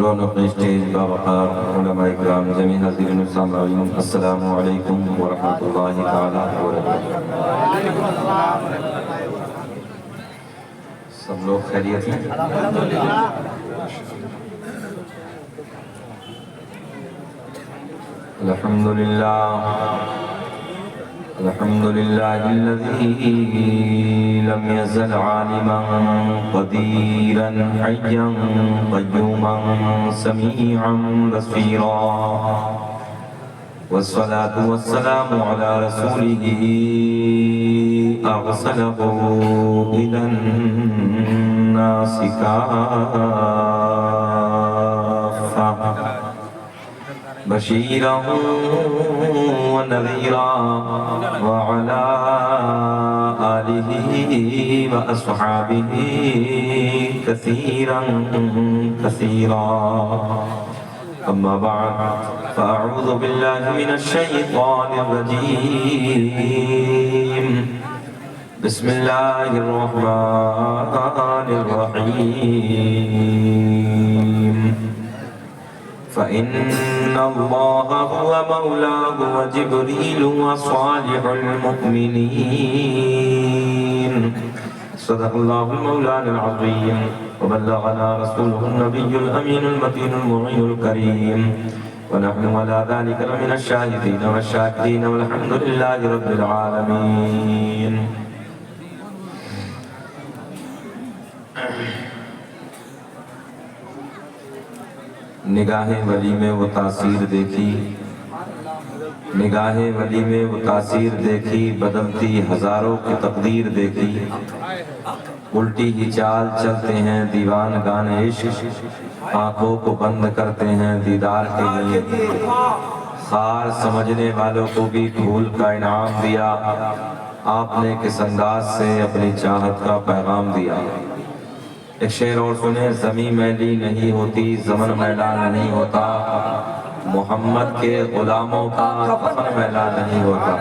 رونق اسٹیج باوقار علماء اکرام جمیع حاضرین و سامعین السلام علیکم ورحمۃ اللہ تعالی وبرکاتہ۔ سب لوگ خیریت ہیں؟ الحمدللہ الذي لم يزل عالما قديرا حيا قيوما سميعا بصيرا، والصلاة والسلام على رسوله أرسله إلى الناس كافة بشيرا ونذيرا، وعلى آله وأصحابه كثيرا كثيرا. أما بعد فأعوذ بالله من الشيطان الرجيم. بسم الله الرحمن الرحيم. فإن الله هو مولاه وجبريل وصالح المؤمنين. صدق الله المولان العظيم وبلغنا رسوله النبي الأمين المتين المعين الكريم، ونحن على ذلك لمن الشاهدين والشاكرين، والحمد لله رب العالمين. نگاہ ولی میں وہ تاثیر دیکھی، نگاہ ولی میں وہ تاثیر دیکھی، بدلتی ہزاروں کی تقدیر دیکھی، الٹی ہی چال چلتے ہیں دیوان گان عشق، آنکھوں کو بند کرتے ہیں دیدار کے لیے، خار سمجھنے والوں کو بھی پھول کا انعام دیا، آپ نے کس انداز سے اپنی چاہت کا پیغام دیا۔ ایک شعر اور سنیں، زمین میلی نہیں ہوتی، زمن میلا نہیں ہوتا، محمد کے غلاموں کا کفن میلا نہیں ہوتا۔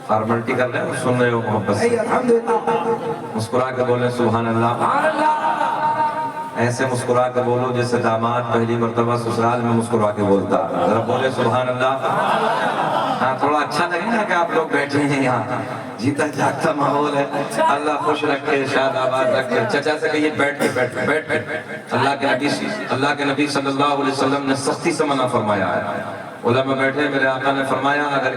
فارملٹی کر لیں، سن رہے ہو محبت سے، مسکرا کے بولیں سبحان اللہ۔ ایسے مسکرا کے بولو جیسے داماد پہلی مرتبہ سسرال میں مسکرا کے بولتا، ذرا بولے سبحان اللہ۔ ہاں تھوڑا اچھا لگے نا کہ آپ لوگ بیٹھے ہیں یہاں، جیتا جاگتا ماحول ہے، اللہ خوش رکھے، شاد آباد رکھے۔ چچا سے کہیے بیٹھ کے اللہ کے نبی صلی اللہ علیہ وسلم نے سختی سے منع فرمایا ہے۔ علماء بیٹھے، میرے آقا نے فرمایا اگر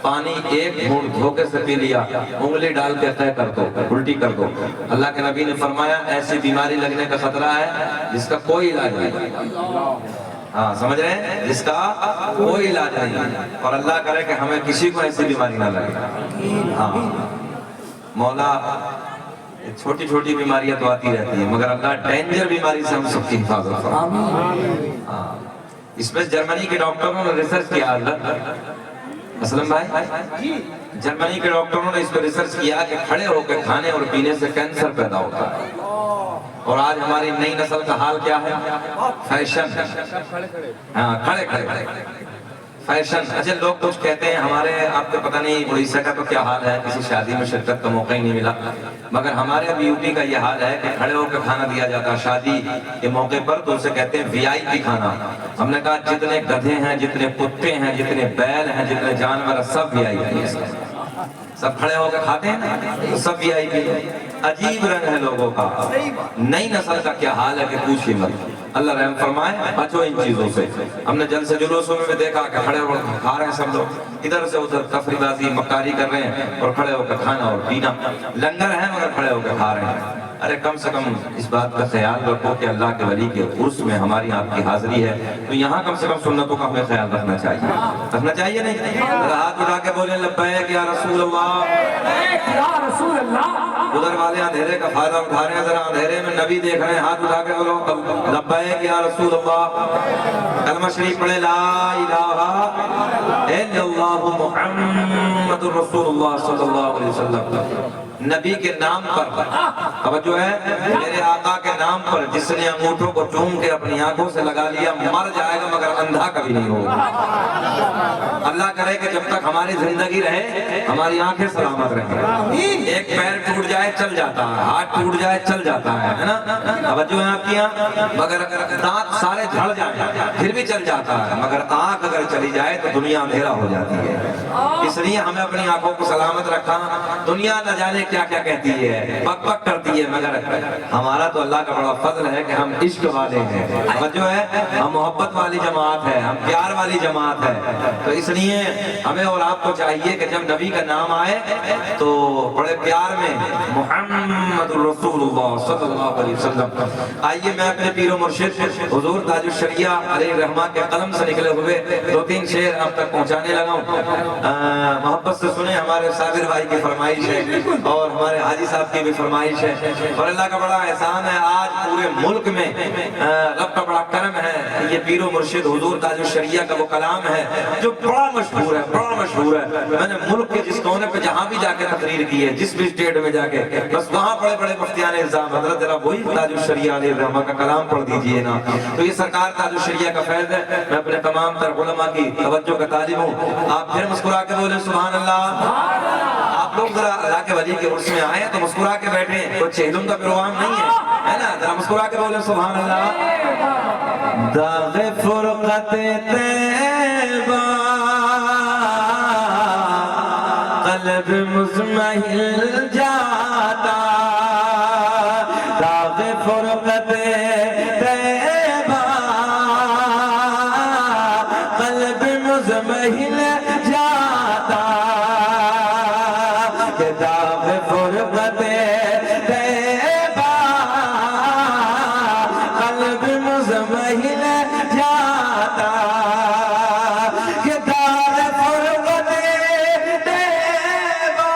پانی ایک گھونٹ دھوکے سے پی لیا، انگلی ڈال کے طے کر دو، الٹی کر دو۔ اللہ کے نبی نے فرمایا ایسی بیماری لگنے کا خطرہ ہے جس کا کوئی علاج نہیں۔ ہاں سمجھ رہے ہیں، جس کا کوئی علاج نہیں، اور اللہ کرے کہ ہمیں کسی کو ایسی بیماری نہ لگے۔ ہاں مولا چھوٹی چھوٹی بیماریاں تو آتی رہتی ہیں، مگر اللہ ڈینجر بیماری سے ہم سب کی حفاظت فرمائے۔ ہاں اس میں جرمنی کے ڈاکٹروں نے ریسرچ کیا، اسلم بھائی جرمنی کے ڈاکٹروں نے اس پر ریسرچ کیا کہ کھڑے ہو کے کھانے اور پینے سے کینسر پیدا ہوتا ہے، اور آج ہماری نئی نسل کا حال کیا ہے؟ فیشن، ہاں کھڑے فیشن۔ اچھا لوگ کچھ کہتے ہیں ہمارے، آپ کو پتہ نہیں اڑیسہ کا تو کیا حال ہے، کسی شادی میں شرکت کا موقع ہی نہیں ملا، مگر ہمارے اب یوپی کا یہ حال ہے کہ کھڑے ہو کے کھانا دیا جاتا ہے شادی کے موقع پر، تو اسے کہتے ہیں VIP کھانا۔ ہم نے کہا جتنے گدھے ہیں، جتنے کتے ہیں، جتنے بیل ہیں، جتنے جانور ہیں، سب VIP ہیں، سب کھڑے ہو کے کھاتے ہیں تو سب VIP۔ عجیب رنگ ہے لوگوں کا، نئی نسل کا کیا حال ہے کہ پوچھئے مت۔ اللہ رحم فرمائے، بچو ان چیزوں سے۔ ہم نے جلسے جلوسوں میں دیکھا کہ کھڑے ہو کے کھا رہے ہیں سب لوگ، ادھر سے ادھر تفریح بازی مکاری کر رہے ہیں، اور کھڑے ہو کے کھانا اور پینا، لنگر ہے مگر کھڑے ہو کے کھا رہے ہیں۔ ارے کم سے کم اس بات کا خیال رکھو کہ اللہ کے ولی کے عرس میں ہماری آپ کی حاضری ہے، تو یہاں کم سے کم سنتوں کا ہمیں خیال رکھنا چاہیے، نہیں؟ ہاتھ اٹھا کے بولیں لبیک یا رسول اللہ، ادھر والے اندھیرے کا فائدہ اٹھا رہے ہیں، ذرا اندھیرے میں نبی دیکھ رہے ہیں، ہاتھ اٹھا کے بولو لبیک یا رسول اللہ۔ کلمہ شریف پڑھے لا الہ الا اللہ محمد رسول اللہ صلی اللہ علیہ وسلم۔ نبی کے نام پر، اب جو ہے میرے آقا کے نام پر جس نے انگوٹھوں کو چوم کے اپنی آنکھوں سے لگا لیا مر جائے گا مگر اندھا کبھی نہیں ہوگا۔ اللہ کرے کہ جب تک ہماری زندگی رہے ہماری آنکھیں سلامت رہیں۔ ایک پیر ٹوٹ جائے چل جاتا ہے، ہاتھ ٹوٹ جائے چل جاتا ہے نا، توجہ ہے آپ کی یہاں، مگر دانت سارے جھڑ جائیں پھر بھی چل جاتا ہے، مگر آنکھ اگر چلی جائے تو دنیا اندھیرا ہو جاتی ہے۔ اس لیے ہمیں اپنی آنکھوں کو سلامت رکھا۔ دنیا نہ جانے کیا کیا کہتی ہے، بک بک کرتی ہے، مگر ہمارا تو اللہ کا بڑا فضل ہے کہ ہم عشق والے ہیں، جو ہے ہم محبت والی جماعت ہے، ہم پیار والی جماعت ہے۔ تو اس لیے ہمیں اور آپ کو چاہیے کہ جب نبی کا نام آئے تو بڑے پیار میں محمد رسول اللہ صلی اللہ علیہ وسلم۔ آئیے میں اپنے پیر و مرشد حضور تاج الشریعہ علیہ الرحمہ کے قلم سے نکلے ہوئے دو تین شعر آپ تک پہنچانے لگا ہوں۔ محبت سے سنیں، ہمارے صابر بھائی کی فرمائش ہے اور ہمارے حاجی صاحب کی بھی فرمائش ہے، اور اللہ کا بڑا احسان ہے آج پورے ملک میں رب کا بڑا کرم ہے، یہ پیر و مرشد حضور تاج الشریعہ کا وہ کلام ہے جو بڑا مشہور ہے، بڑا مشہور ہے۔ میں نے ملک کے جس کونے پہ جہاں بھی جا کے تقریر کی ہے، جس بھی اسٹیٹ میں جا کے، بس وہاں بڑے بڑے مفتیان اعظام حضرت ذرا وہی تاج الشریعہ علیہ الرحمہ کا کلام پڑھ دیجئے نا۔ تو یہ سرکار تاج الشریعہ کا فیض ہے۔ میں اپنے تمام تر علماء کی توجہ کا طالب ہوں، آپ پھر مسکرا کے بولیں سبحان اللہ۔ آپ لوگ ذرا اللہ کے ولی کے عرس میں آئے تو مسکرا کے بیٹھیں، کوئی چہلم کا پروگرام نہیں ہے نا، ذرا مسکرا کے بولیں سبحان اللہ۔ داغ فرقت طیبہ قلب مزمحل جاتا، داغ فرقت طیبہ قلب مزمحل جاتا، کہ داغ فرقت طیبہ قلب مزمحل جاتا، کہ داغ فرقت طیبہ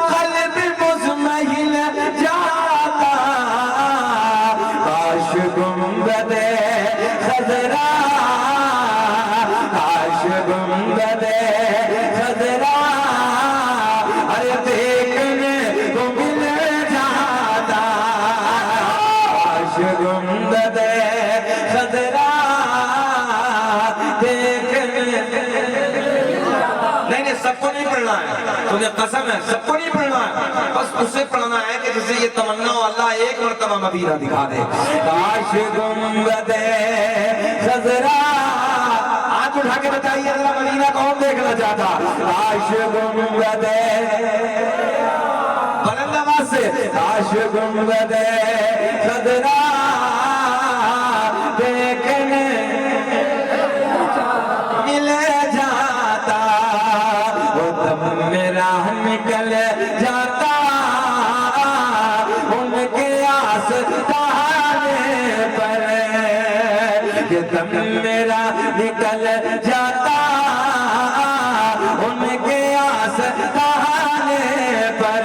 قلب مزمحل جاتا، کاش گنبد خضرا، کاش گنبد خضرا ارے دیکھنے کو مل جاتا، کاش گنبد خضرا دیکھنے، نہیں سب کو نہیں پڑھنا ہے، تمہیں قسم ہے سب کو نہیں پڑھنا ہے، بس اسے پڑھنا ہے کہ جسے یہ تمنا ہو اللہ ایک مرتبہ مدینہ دکھا دے۔ کاش گنبد خضرا، آنکھ اٹھا کے بتائیے ذرا مدینہ کون دیکھنا چاہتا؟ کاش گنبد، بلند آواز سے کاش گنبد خضرا دیکھنے مل جاتا، وہ دم میرا نکل جاتا ان کے آستانے پر، کہ دم میرا نکل جاتا ان کے آستانے پر،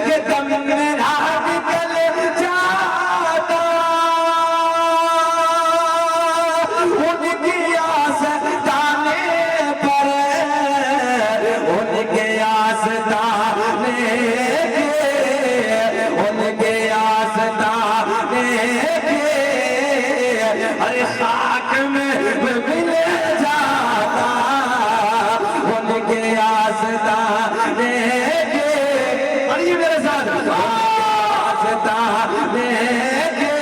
کہ دم میرا نکل جاتا ان کی آستانے پر، ان کے آستانے کے، ان کے آستانے کے، ارے خاک میں مل جاتا ان کے آستانے کے، پڑھیے میرے ساتھ، ان کے آستانے کے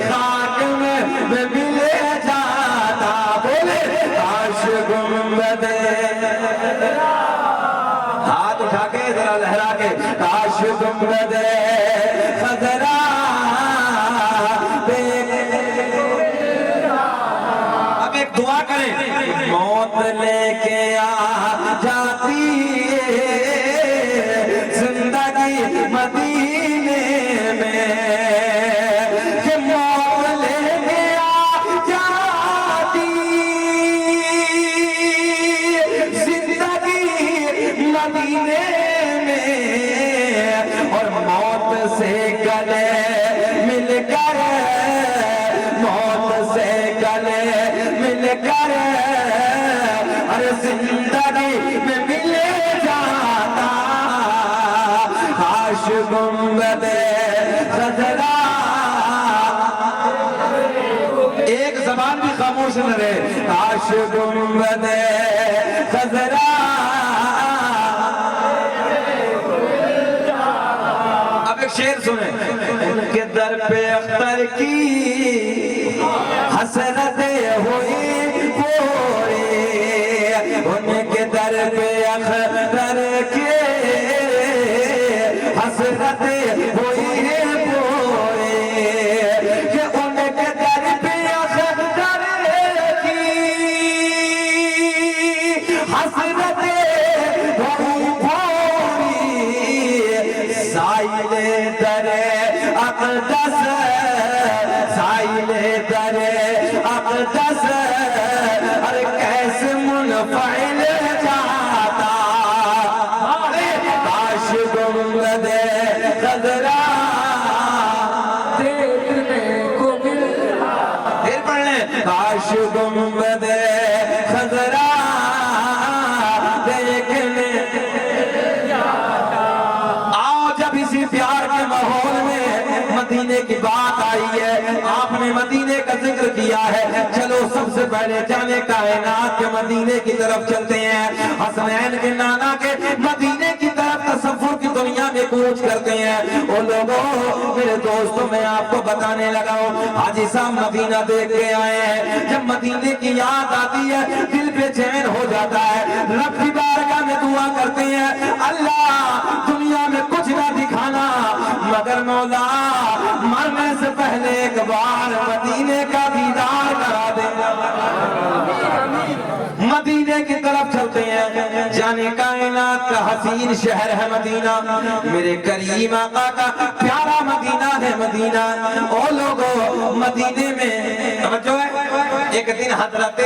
خاک میں مل جاتا، بولے کاش گنبد، ہاتھ اٹھا کے ذرا لہرا کے، کاش گنبد خضرا دعا کریں، موت لے کے آ جاتی ہے زندگی مدینے میں، کہ موت لے کے آ جاتی زندگی مدینے میں، اور موت سے گلے مل کر، موت سے گلے مل کر اگر زندگی میں ملے جاتا کاش گنبد خضرا. ایک زبان بھی خاموش نہ رہے. کاش گنبد خضرا. اب ایک شعر سنیں. ان کے در پہ اختر کی حسرت ہوئی پوری. ان کے در پہ اختر کی حسرت ہوئی پوری. کہ ان کے در پہ اختر کی حسرت ہوئی پوری. سائل در اقدس سائل در اقدس ہر کیسے منفعل جاتا. کاش گنبد خضرا دیکھنے کو مل. دیر پڑھ لیں. کاش گنبد خضرا دیکھنے. آؤ جب اسی پیار کے ماحول میں مدینے کی بات آئی ہے, آپ نے مدینے کا ذکر کیا ہے, چلو سب سے پہلے جانے کائنات کے مدینے کی طرف چلتے ہیں. حسنین کے نانا کے مدینے کی طرف تصور کی دنیا میں کوچ کرتے ہیں. او لوگوں, میرے دوستوں, میں آپ کو بتانے لگا ہوں, حاجی صاحب مدینہ دیکھ کے آئے ہیں. جب مدینے کی یاد آتی ہے دل بے چین ہو جاتا ہے. رب کی بارگاہ میں دعا کرتے ہیں, اللہ دنیا میں کچھ نہ دکھانا مگر مولا مرنے سے پہلے ایک بار مدینے کا دیدار کرا دے. مدینے کی طرف چلتے ہیں. جانے کائنات کا حسین شہر ہے مدینہ. میرے کریم آقا کا پیارا مدینہ ہے مدینہ. او لوگوں, مدینے میں توجہ ہے. ایک دن حضرت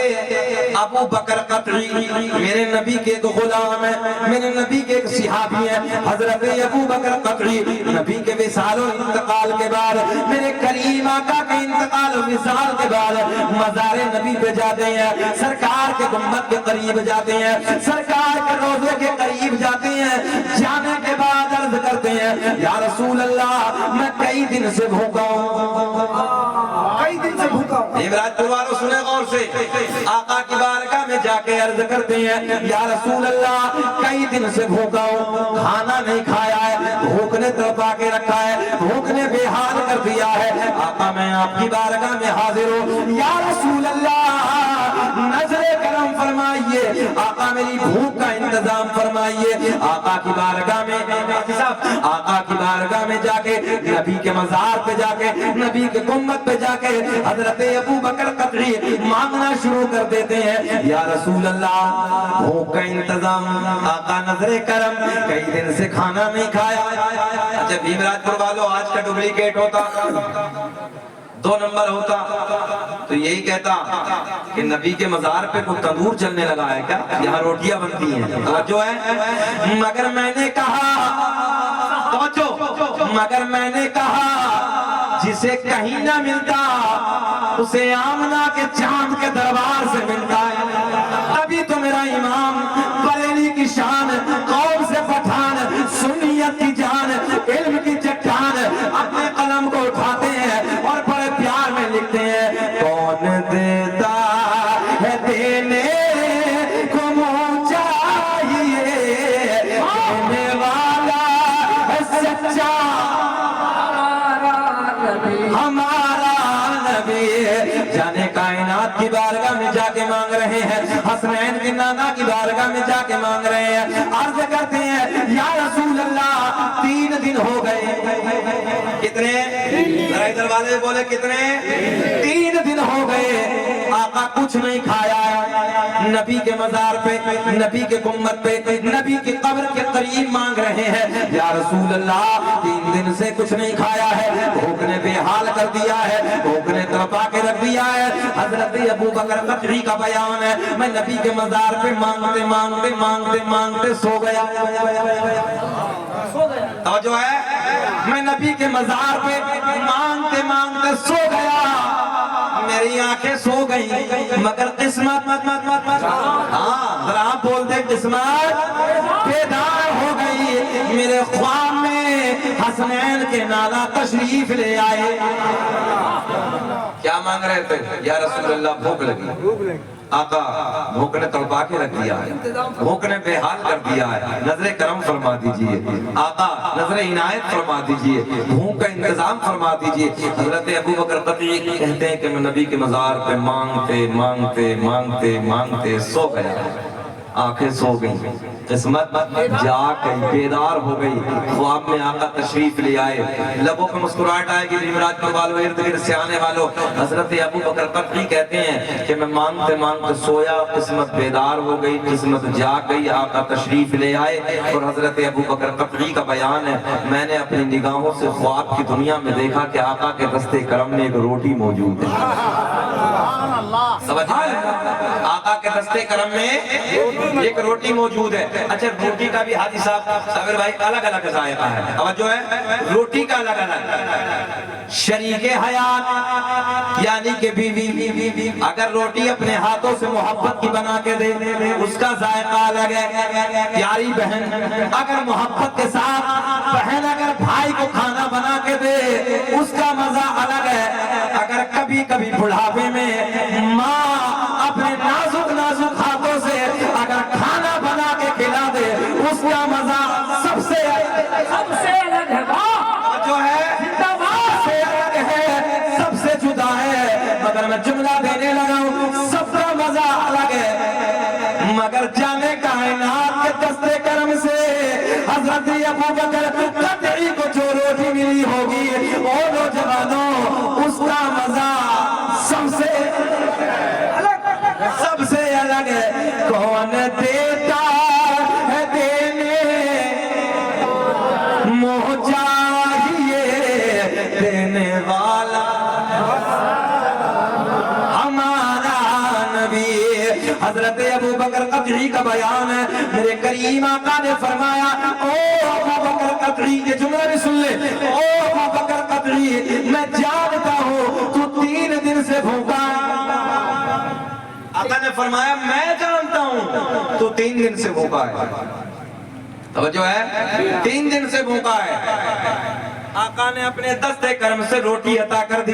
ابو بکر قطعی, میرے نبی کے ایک غلام ہیں, میرے نبی کے ایک صحابی ہیں, حضرت ابو بکر قطعی, نبی کے وصال و انتقال کے بعد, میرے کریم آقا کے انتقال و وصال کے بعد مزار نبی پہ جاتے ہیں. سرکار کے گنبد کے قریب جاتے ہیں, سرکار کے روضے کے قریب جاتے ہیں. جانے کے بعد عرض کرتے ہیں, یا رسول اللہ میں کئی دن سے بھوکا ہوں. کئی دن سے بھوکا ہوں. عمران پروارو سنے غور سے. آقا کی بارگاہ میں جا کے عرض کرتے ہیں, یا رسول اللہ کئی دن سے بھوکا ہوں, کھانا نہیں کھایا ہے, بھوک نے تڑپا کے رکھا ہے, بھوک نے بے حال کر دیا ہے. آقا میں آپ کی بارگاہ میں حاضر ہوں, یا رسول اللہ نظر کرم فرمائیے, آقا میری بھوک کا انتظام فرمائیے. آقا کی بارگاہ میں آقا کی بارگاہ میں جا کے نبی کے مزار پہ جا کے نبی کے گنبد پہ جا کے حضرت ابو بکر قطعی مانگنا شروع کر دیتے ہیں, یا رسول اللہ بھوک کا انتظام, آقا نظر کرم, کئی دن سے کھانا نہیں کھایا. اچھا بھیمراج پور والوں, آج کا ڈپلیکیٹ ہوتا 2 نمبر ہوتا تو یہی کہتا کہ نبی کے مزار پہ کوئی تندور چلنے لگا ہے کیا, یہاں روٹیاں بنتی ہیں. توجہ ہے. مگر میں نے کہا, توجہ, مگر میں نے کہا جسے کہیں نہ ملتا اسے آمنہ کے چاند کے دربار سے ملتا ہے. تبھی تو میرا امام بریلی کی شان, قوم سے پٹھان, سنیت کی جان, علم کی چٹان, اپنے قلم کو اٹھاتے ہیں اور بڑے پیار میں لکھتے ہیں, کون دیتا ہے دینے کو منہ چاہیے, دینے والا ہے سچا ہمارا نبی. جانے کائنات کی بارگاہ میں جا کے مانگ رہے ہیں, حسنین کی نانا کی بارگاہ میں جا کے مانگ رہے ہیں, عرض کرتے ہیں, یا رسول اللہ 3 دن ہو گئے. کتنے؟ ادھر والے بولے کتنے؟ 3 دن ہو گئے, آقا کچھ نہیں کھایا ہے. نبی کے مزار پہ, نبی کے گنبد پہ, نبی کی قبر کے قریب مانگ رہے ہیں, یا رسول اللہ 3 دن سے کچھ نہیں کھایا ہے, بھوک نے بے حال کر دیا ہے, بھوک نے تڑپا کے رکھ دیا ہے. حضرت ابو بکر قطعی کا بیان ہے, میں نبی کے مزار پہ مانگتے مانگتے مانگتے مانگتے سو گیا. توجہ ہے, میں نبی کے مزار پہ مانگتے مانگتے سو گیا. میری آنکھیں سو گئی مگر قسمت ہاں ذرا آپ بول دیں قسمت بیدار ہو گئی میرے خواب میں حسنین کے نانا تشریف لے آئے کیا مانگ رہے تھے یا رسول اللہ بھوک لگی آقا بھوک نے تڑپا کے رکھ دیا ہے بھوک نے بے حال کر دیا ہے نظر کرم فرما دیجئے آقا نظر عنایت فرما دیجئے بھوک کا انتظام فرما دیجئے حضرت ابو بکر قطعی کہتے ہیں کہ میں نبی کے مزار پہ مانگتے مانگتے مانگتے مانگتے سو گیا آنکھیں سو گئی قسمت جاگ گئی بیدار ہو گئی خواب میں آقا تشریف لے آئے لبوں پہ مسکراہٹ آئے گی عمران پر والو ارد گرد سے آنے والو حضرت ابو بکر قطعی کہتے ہیں کہ میں مانگتے مانگتے سویا قسمت بیدار ہو گئی قسمت جاگ گئی آقا تشریف لے آئے اور حضرت ابو بکر قطعی کا بیان ہے میں نے اپنی نگاہوں سے خواب کی دنیا میں دیکھا کہ آقا کے دستے کرم میں ایک روٹی موجود ہے سمجھ آقا کے دستے کرم میں ایک روٹی موجود ہے اچھا روٹی کا بھی حاجی صاحب صابر بھائی الگ الگ ذائقہ ہے توجہ ہے روٹی کا الگ الگ شریک حیات یعنی کہ بیوی اگر روٹی اپنے ہاتھوں سے محبت کی بنا کے دے اس کا ذائقہ الگ ہے پیاری بہن اگر محبت کے ساتھ بہن اگر بھائی کو کھانا بنا کے دے اس کا مزہ الگ ہے اگر کبھی کبھی بڑھاپے میں ماں اپنے نازک نازک ہاتھوں سے اگر کھانا بنا کے کھلا دے اس کا مزہ سب سے الگ ہے جو ہے سب سے الگ ہے سب سے جدا ہے مگر میں جملہ دینے لگا ہوں سب کا مزہ الگ ہے مگر جانے کائنات کے دستے کرم سے حضرت ابو بکر قطعی کو جو روٹی ملی ہوگی اور نوجوانوں اس کا مزہ سب سے الگ ہے کون دیتا ہے دینے موہ چاہیے دینے والا ہمارا نبی حضرت ابو بکر قطعی کا بیان ہے میرے کریم آقا نے فرمایا او ابو بکر قطعی یہ جملہ بھی سن لے او ابو بکر قطعی میں جانتا ہوں تو 3 دن سے بھوکا آقا نے فرمایا میں جانتا ہوں تو 3 دن سے بھوکا ہے توجہ ہے 3 دن سے بھوکا ہے آقا نے اپنے دستے کرم سے روٹی عطا کر دی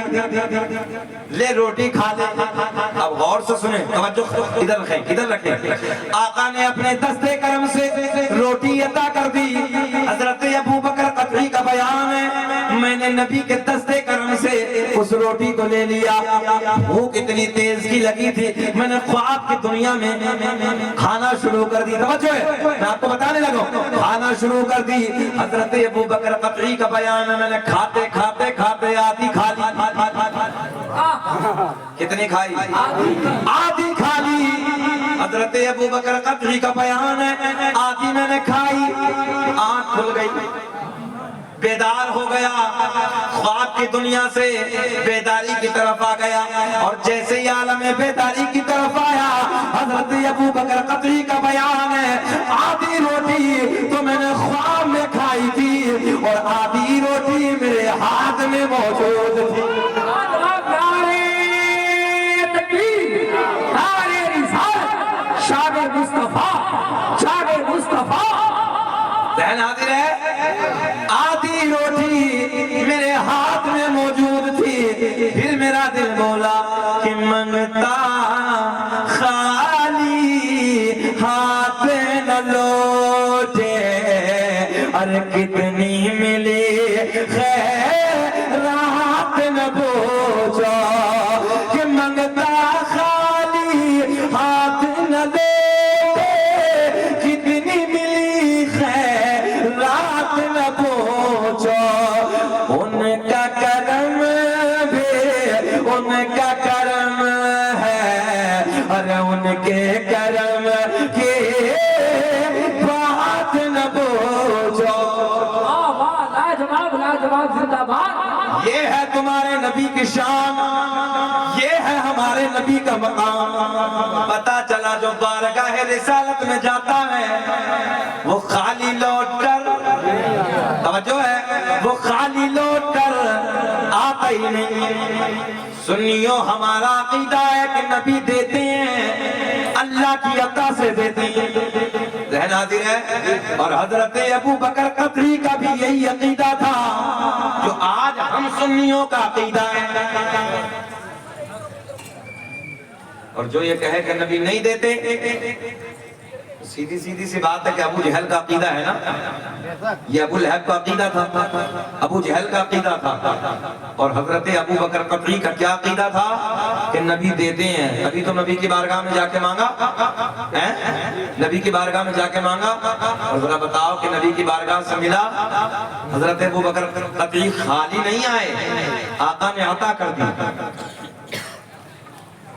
لے روٹی کھا لے اب غور سے سنیں توجہ ادھر رکھیں آقا نے اپنے دستے کرم سے روٹی عطا کر دی حضرت ابو بکر قطعی کا بیان ہے میں نے نبی کے دستے کرم سے اس روٹی کو لے لیا بھوک اتنی تیز کی لگی تھی میں نے خواب کی دنیا میں کھانا شروع کر دی توجہ ہے میں آپ کو بتانے لگا کھانا شروع کر دی حضرت ابو بکر قطعی کا بیان میں نے کھاتے کھاتے کھاتے آدھی کھا لی کتنی کھائی آدھی کھا لی حضرت ابو بکر قطعی کا بیان ہے آدھی میں نے کھائی آنکھ کھل گئی بیدار ہو گیا خواب کی دنیا سے بیداری کی طرف آ گیا اور جیسے ہی عالم بیداری کی طرف آیا حضرت ابو بکر قطعی کا بیان ہے آدھی روٹی تو میں نے خواب میں کھائی تھی اور آدھی روٹی میرے ہاتھ میں موجود تھی شاہ مصطفیٰ ذہن حاضر ہے آدھی روٹی میرے ہاتھ میں موجود تھی پھر میرا دل بولا کہ منگتا خالی ہاتھ نہ لوٹے اور کتنی ملی خیرات نہ پوچھو کہ منگتا خالی ہاتھ نہ لوٹے کتنی ملی خیرات نہ پوچھو ان کا کرم بھی ان کا کرم ہے اور ان کے کرم کی بات نہ پوچھو یہ ہے تمہارے نبی کی شان یہ ہے ہمارے نبی کا مقام پتا چلا جو بارگاہ رسالت میں جاتا ہے وہ خالی لوٹ کر توجہ ہے وہ خالی لوٹ کر آتا ہی نہیں سنیوں ہمارا کہ نبی دیتے ہیں اللہ کی عطا سے دیتے ہیں، ذہن حاضر ہے؟ اور حضرت ابو بکر قدری کا بھی یہی عقیدہ تھا جو آج ہم سنیوں کا عقیدہ ہے۔ اور جو یہ کہے کہ نبی نہیں دیتے، سیدھی سی بات ہے کہ ابو جہل کا عقیدہ ہے نا، یہ ابو لہب کا عقیدہ تھا، ابو جہل کا عقیدہ تھا۔ اور حضرت ابو بکر قدری کا کیا عقیدہ تھا کہ نبی دیتے ہیں۔ ابھی تو نبی کی بارگاہ میں جا کے مانگا، نبی کی بارگاہ میں جا کے مانگا، اور ذرا بتاؤ کہ نبی کی بارگاہ سے ملا، حضرت ابو بکر قدری خالی نہیں آئے، آقا نے عطا کر دی۔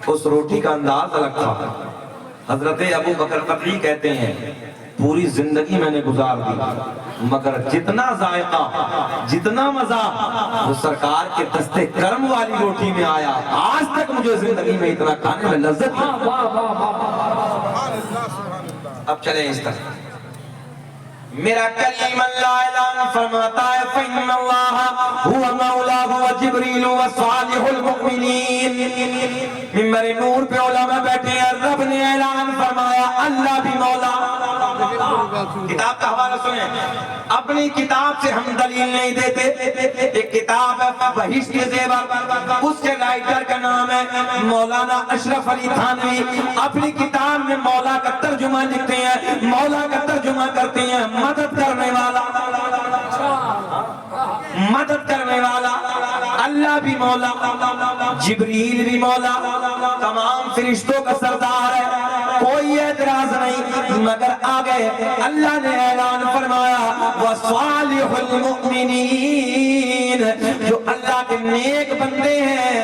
اس روٹی کا انداز الگ تھا۔ حضرت ابو بکر قدری کہتے ہیں پوری زندگی میں نے گزار دی، مگر جتنا ذائقہ جتنا مزہ وہ سرکار کے دستے کرم والی روٹی میں آیا، آج تک مجھے زندگی میں اتنا کھانے میں لذت نہیں۔ اب چلیں اس طرح، میرا کلیم اللہ اعلان فرماتا ہے فَإِنَّ اللَّهَ هُوَ مَوْلَاهُ وَجِبْرِيلُ وَصَالِحُ الْمُؤْمِنِينَ۔ ممبر نور پہ علماء بیٹھے ہیں، رب نے اعلان فرمایا اللہ بھی مولا۔ کتاب کا حوالہ سنیں، اپنی کتاب سے ہم دلیل نہیں دیتے، ایک کتاب ہے بہشت زیور، اس کے رائٹر کا نام ہے مولانا اشرف علی تھانوی، اپنی کتاب میں مولا کا ترجمہ لکھتے ہیں، مولا کا ترجمہ کرتے ہیں مدد کرنے والا، مدد کرنے والا، اللہ بھی مولا، جبریل بھی مولا، تمام فرشتوں کا سردار ہے، کوئی اعتراض نہیں، مگر آگے اللہ نے اعلان فرمایا وَصَالِحُ الْمُؤْمِنِينَ، جو اللہ کے نیک بندے ہیں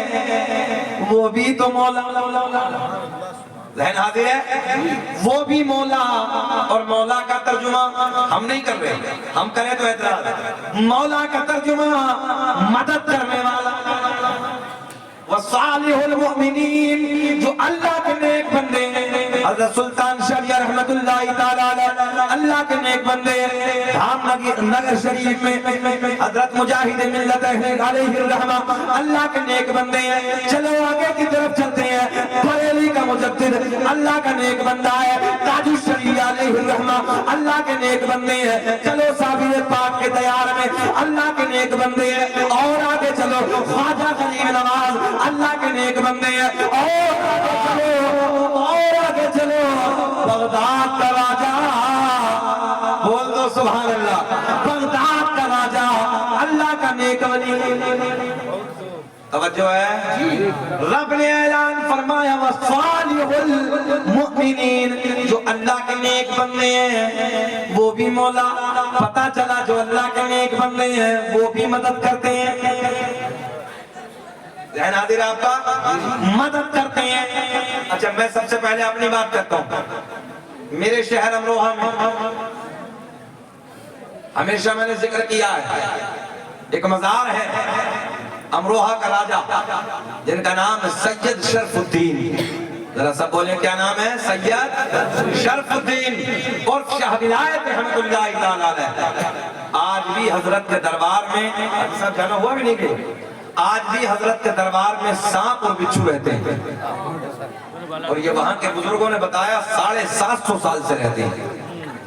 وہ بھی تو مولا۔ ذہن حاضر ہے؟ وہ بھی مولا، اور مولا کا ترجمہ ہم نہیں کر رہے، ہم کریں تو اعتراض، مولا کا ترجمہ مدد کرنے والا، وَصَالِحُ الْمُؤْمِنِينَ، جو اللہ کے نیک بندے ہیں۔ حضرت سلطان شریعہ رحمت اللہ تعالیٰ علیہ اللہ کے نیک بندے ہیں۔ دھام نگر شریف میں حضرت مجاہد ملت علیہ الرحمہ اللہ کے نیک بندے ہیں۔ چلو آگے کی طرف چلتے ہیں، بریلی کا مجدد اللہ کا نیک بندہ ہے، تاج الشریعہ علیہ الرحمہ اللہ کے نیک بندے ہیں۔ چلو صابر پاک کے دیار میں اللہ کے نیک بندے ہیں، اور آگے چلو خواجہ غریب نواز اللہ کے نیک بندے ہیں، اور آگے چلو، اور آگے چلو بغداد کا راجہ، بول دو سبحان اللہ، بغداد کا راجہ اللہ کا نیک ولی۔ توجہ ہے، رب نے اعلان فرمایا وَصَالِحُ الْمُؤْمِنِينَ، جو اللہ کے نیک بندے ہیں وہ بھی مولا۔ پتہ چلا جو اللہ کے نیک بندے ہیں وہ بھی مدد کرتے ہیں، ذہن حاضر ہے آپ کا، مدد کرتے ہیں۔ اچھا میں سب سے پہلے اپنی بات کرتا ہوں، میرے شہر امروہہ میں ہمیشہ میں نے ذکر کیا ہے، ایک مزار ہے امروہہ کا راجہ جن کا نام ہے سید شرف الدین، ذرا سب بولیں کیا نام ہے؟ سید شرف الدین اور شاہ ولایت رحمت اللہ تعالیٰ علیہ۔ آج بھی حضرت کے دربار میں سب جانا ہوا بھی نہیں کہ آج بھی حضرت کے دربار میں سانپ اور بچھو رہتے ہیں، اور یہ وہاں کے بزرگوں نے بتایا 750 سال سے رہتے ہیں۔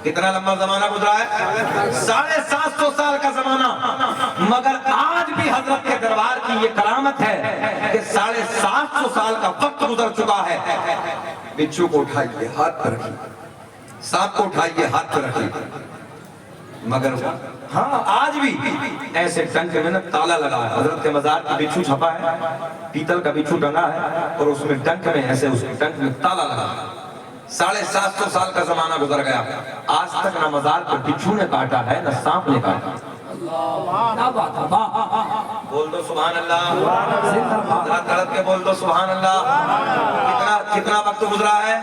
کتنا لمبا زمانہ گزرا ہے؟ 750 سال کا زمانہ، مگر آج بھی حضرت کے دربار کی یہ کرامت ہے کہ 750 سال کا وقت گزر چکا ہے۔ بچھو کو اٹھائیے ہاتھ پر رکھیے، سانپ کو اٹھائیے ہاتھ پر رکھیے، مگر ہاں آج بھی ایسے ڈنک میں تالا لگا ہے، حضرت کے مزار کی بچھو چھپا ہے، پیتل کا بچھو ٹنگا ہے، اور اس میں ڈنک میں ایسے اس ڈنک میں تالا لگا ہے۔ 750 سال کا زمانہ گزر گیا، آج تک نہ مزار پر بچھو نے کاٹا ہے نہ سانپ نے کاٹا۔ بول دو سبحان اللہ، ذرا تڑپ کے بول دو سبحان اللہ۔ کتنا وقت گزرا ہے؟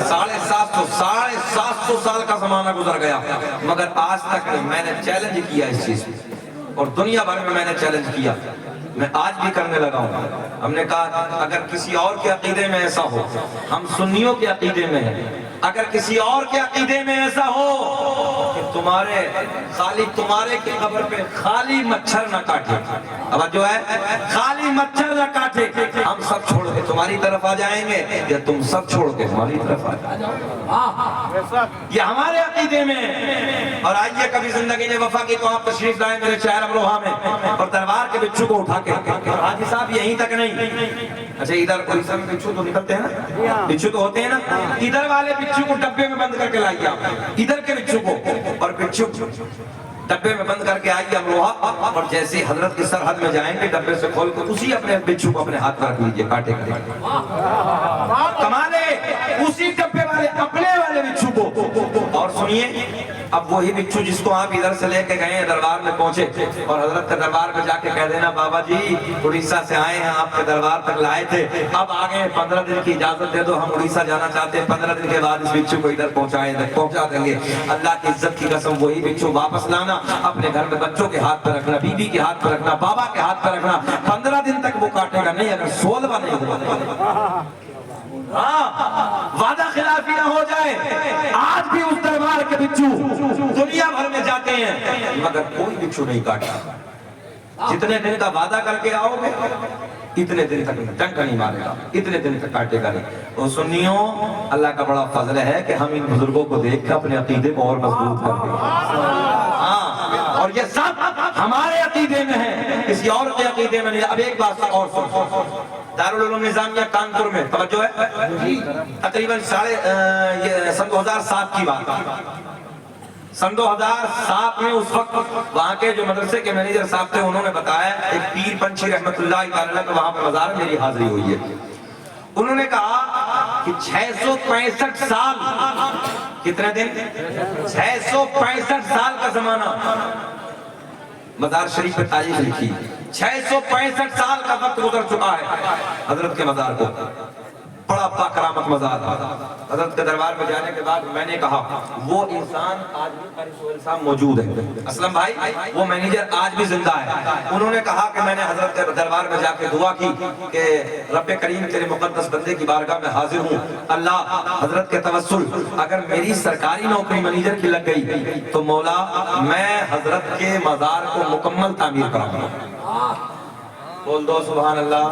750 سال کا زمانہ گزر گیا، مگر آج تک میں نے چیلنج کیا اس چیز اور دنیا بھر میں میں نے چیلنج کیا، میں آج بھی کرنے لگا ہوں۔ ہم نے کہا اگر کسی اور کے عقیدے میں ایسا ہو، ہم سنیوں کے عقیدے میں ہیں، اگر کسی اور کے عقیدے میں ایسا ہو کہ تمہارے خالی تمہارے کی قبر پہ خالی مچھر نہ کاٹے، اب جو ہے خالی مچھر نہ کاٹے، ہم سب چھوڑ کے تمہاری طرف آ جائیں گے یا تم سب چھوڑ کے ہماری طرف آ جائیں گے، یہ ہمارے عقیدے میں۔ اور آئیے کبھی زندگی نے وفا کی تو آپ تشریف لائیں میرے شہر امروہہ میں، اور دربار کے بچھو کو اٹھا کے، اور حاجی صاحب یہیں تک نہیں، اچھا ادھر اڑیسہ میں بچھو تو نکلتے ہیں نا، بچھو تو ہوتے ہیں نا، ادھر والے بچھو کو ڈبے میں بند کر کے لائیے آپ، ادھر کے بچھو کو، اور بچھو ڈبے میں بند کر کے آئیے امروہہ، اور جیسے حضرت کی سرحد میں جائیں گے ڈبے سے کھول کے اسی اپنے بچھو کو اپنے ہاتھ پر رکھ لیجئے، کاٹے کرے کمالے اسی ڈبے والے اپنے والے بچھو کو۔ اور سنیے اب وہی بچھو جس کو آپ ادھر سے لے کے گئے ہیں دربار میں پہنچے، اور حضرت کے دربار میں جا کے کہہ دینا بابا جی اڑیسہ سے آئے ہیں آپ کے دربار تک لائے تھے، اب آگے 15 دن کی اجازت دے دو، ہم اڑیسہ جانا چاہتے ہیں، 15 دن کے بعد اس بچھو کو ادھر پہنچا دیں گے۔ اللہ کی عزت کی قسم وہی بچھو واپس لانا، اپنے گھر میں بچوں کے ہاتھ پہ رکھنا، بیوی کے ہاتھ پہ رکھنا، بابا کے ہاتھ پہ رکھنا، 15 دن تک وہ کاٹے گا نہیں اگر 16واں نہیں ہوگا، وعدہ خلافی نہ ہو جائے۔ آج بھی اس دربار کے بچھو دنیا بھر میں جاتے ہیں مگر کوئی بچھو نہیں کاٹا، جتنے دن کا وعدہ کر کے آؤ گے اتنے دن تک ڈنک نہیں مارے گا، اتنے دن تک کاٹے گا نہیں۔ تو سنیوں اللہ کا بڑا فضل ہے کہ ہم ان بزرگوں کو دیکھ کے اپنے عقیدے کو اور مضبوط کر دیں، اور یہ سب ہمارے عقیدے میں ہے، کسی اور کے عقیدے میں نہیں۔ اب ایک بات اور سن، دارالعلوم نظامیہ کانپور میں توجہ ہے، تقریباً سن 2007 کی بات، سن 2007 میں اس وقت وہاں کے جو مدرسے کے مینیجر صاحب تھے انہوں نے بتایا ایک پیر پنچھی رحمت اللہ علیہ کا وہاں پر مزار میری حاضری ہوئی ہے، انہوں نے کہا کہ 665 سال، کتنے دن؟ 665 سال کا زمانہ، مزار شریف پہ تاریخ لکھی، 665 سال کا وقت گزر چکا ہے حضرت کے مزار کو، بڑا باکرامت مزار۔ حضرت کے دربار میں جانے کے بعد میں نے کہا وہ انسان آج بھی قاری سہیل صاحب موجود ہے، اسلم بھائی وہ مینیجر آج بھی زندہ ہے، انہوں نے کہا کہ میں نے حضرت کے دربار میں جا کے دعا کی کہ رب کریم تیرے مقدس بندے کی بارگاہ میں حاضر ہوں، اللہ حضرت کے توسل اگر میری سرکاری نوکری مینیجر کی لگ گئی تو مولا میں حضرت کے مزار کو مکمل تعمیر کراؤں گا، بول دو سبحان اللہ،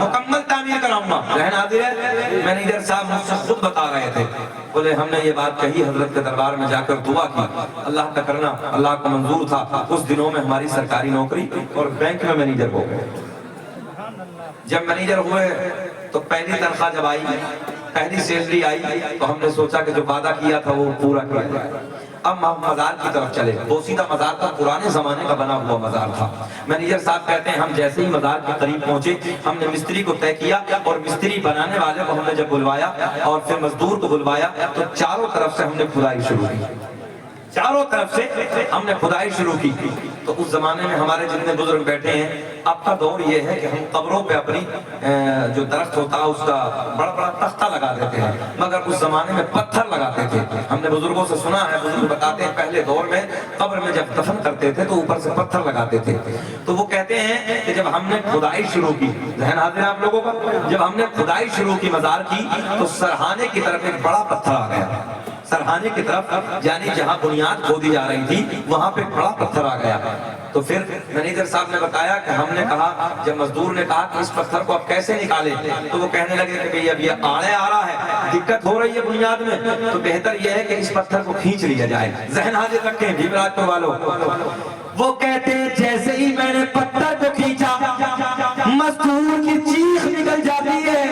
مکمل تعمیر کراؤں گا۔ ذہن حاضر ہے، مینیجر صاحب مجھ سے خود بتا رہے تھے، بولے ہم نے یہ بات کہی حضرت کے دربار میں جا کر دعا کی، اللہ کا کرنا اللہ کو منظور تھا، اس دنوں میں ہماری سرکاری نوکری اور بینک میں مینیجر ہو گئے۔ جب مینیجر ہوئے تو پہلی تنخواہ جب آئی، پہلی سیلری آئی تو ہم نے سوچا کہ جو وعدہ کیا تھا وہ پورا کیا جائے، اب ہم مزار کی طرف چلے، بوسیدہ مزار کا پرانے زمانے کا بنا ہوا مزار تھا۔ مینیجر صاحب کہتے ہیں ہم جیسے ہی مزار کے قریب پہنچے ہم نے مستری کو طے کیا، اور مستری بنانے والے کو ہم نے جب بلوایا اور پھر مزدور کو بلوایا تو چاروں طرف سے ہم نے کھدائی شروع کی، چاروں طرف سے ہم نے کھدائی شروع کی۔ تو اس زمانے میں ہمارے جتنے بزرگ بیٹھے ہیں، اب کا دور یہ ہے کہ ہم قبروں پہ اپنی جو درخت ہوتا ہے اس کا بڑا بڑا تختہ لگا دیتے ہیں، مگر اس زمانے میں پتھر لگاتے تھے۔ ہم نے بزرگوں سے سنا ہے، بزرگ بتاتے ہیں پہلے دور میں قبر میں جب دفن کرتے تھے تو اوپر سے پتھر لگاتے تھے، تو وہ کہتے ہیں کہ جب ہم نے کھدائی شروع کی، ذہن حاضر ہے آپ لوگوں کا، جب ہم نے کھدائی شروع کی مزار کی تو سرہانے کی طرف ایک بڑا پتھر آ گیا، سرہانے کی طرف، یعنی جہاں بنیاد کھودی جا رہی تھی وہاں پہ بڑا پتھر آ گیا۔ تو پھر مینیجر صاحب نے بتایا کہ ہم نے کہا، جب مزدور نے کہا کہ اس پتھر کو اب کیسے نکالے، تو وہ کہنے لگے کہ اب یہ آڑے آ رہا ہے، دقت ہو رہی ہے بنیاد میں، تو بہتر یہ ہے کہ اس پتھر کو کھینچ لیا جائے۔ ذہن حاضر رکھیں بھیمراج پور والوں، وہ کہتے ہیں جیسے ہی میں نے پتھر کو کھینچا مزدور کی چیخ نکل جاتی ہے،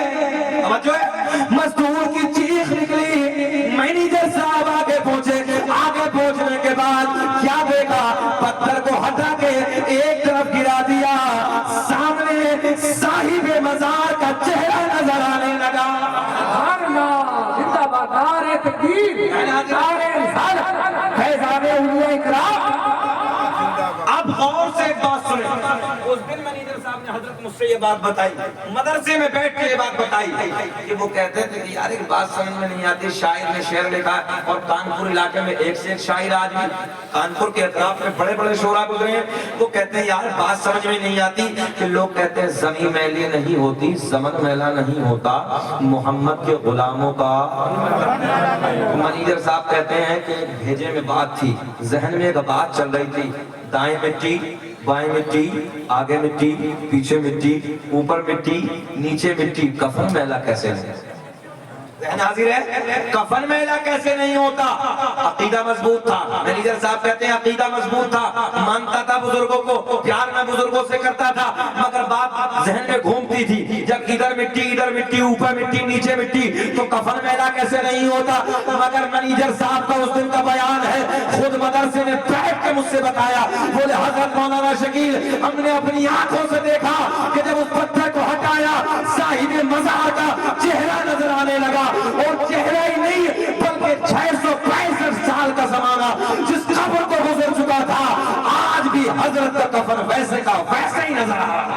مزدور کی چیخ نکلی، مینیجر صاحب آگے پہنچے، آگے پہنچنے کے بعد کیا دیکھا، پتھر کو ہٹا کے ایک طرف گرا دیا، سامنے صاحب مزار کا چہرہ نظر آنے لگا۔ زندہ باد نعرہ تکبیر، نعرہ رسالت، فیضان اولیاء اکرام۔ اب غور سے ایک بات سنیں، اس دن مینیجر صاحب نے حضرت مجھ سے یہ بات بتائی، مدرسے میں بیٹھ کے یہ بات بتائی کہ وہ کہتے تھے کہ یار ایک بات سمجھ میں نہیں آتی، شاعر نے شعر لکھا اور کانپور علاقے میں ایک سے ایک شاعر آدمی، کانپور کے اطراف میں بڑے بڑے شعراء گزرے ہیں، وہ کہتے ہیں یار بات سمجھ میں نہیں آتی کہ لوگ کہتے ہیں زمین میلی نہیں ہوتی، زمن میلا نہیں ہوتا، محمد کے غلاموں کا منیجر صاحب کہتے ہیں کہ بھیجے میں بات تھی، ذہن میں ایک بات چل رہی تھی، دائیں مٹی بائیں مٹی آگے مٹی پیچھے مٹی اوپر مٹی نیچے مٹی، کفن میلا کیسے نہیں؟ ذہن حاضر ہے؟ کفن میلا کیسے نہیں ہوتا؟ عقیدہ مضبوط تھا، مینیجر صاحب کہتے ہیں عقیدہ مضبوط تھا، مانتا تھا بزرگوں کو، پیار میں بزرگوں سے کرتا تھا، مگر بات ذہن میں گھومتی تھی، جب ادھر مٹی اوپر مٹی نیچے مٹی تو کفن میلا کیسے نہیں ہوتا؟ مگر مینیجر صاحب کا اس دن کا بیان ہے، خود مدرسے میں بیٹھ کے مجھ سے بتایا، بولے حضرت مولانا شکیل ہم نے اپنی آنکھوں سے دیکھا کہ جب اس پتھر کو ہٹایا صاحب مزار کا چہرہ نظر آنے لگا، اور چہرہ ہی نہیں بلکہ 665 سال کا زمانہ جس قبر کو گزر چکا تھا، آج بھی حضرت کا کفن ویسے کا ویسے ہی نظر آ رہا ہے،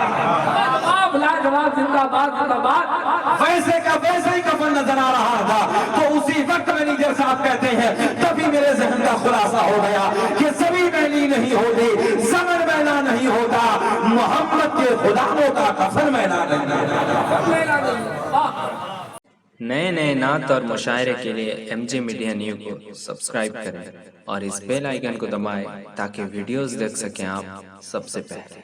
ویسے کا ویسے ہی کفن نظر آ رہا تھا۔ تو اسی وقت مینیجر صاحب کہتے ہیں تبھی میرے ذہن کا خلاصہ ہو گیا کہ زمین میلی نہیں ہوتی، زمن میلا نہیں ہوتا، محمد کے غلاموں کا کفن میلا نہیں ہوتا۔ نئے نئے نعت اور مشاعرے کے لیے ایم جے میڈیا نیو کو سبسکرائب کریں اور اس بیل آئیکن کو دبائیں تاکہ ویڈیوز دیکھ سکیں آپ سب سے پہلے۔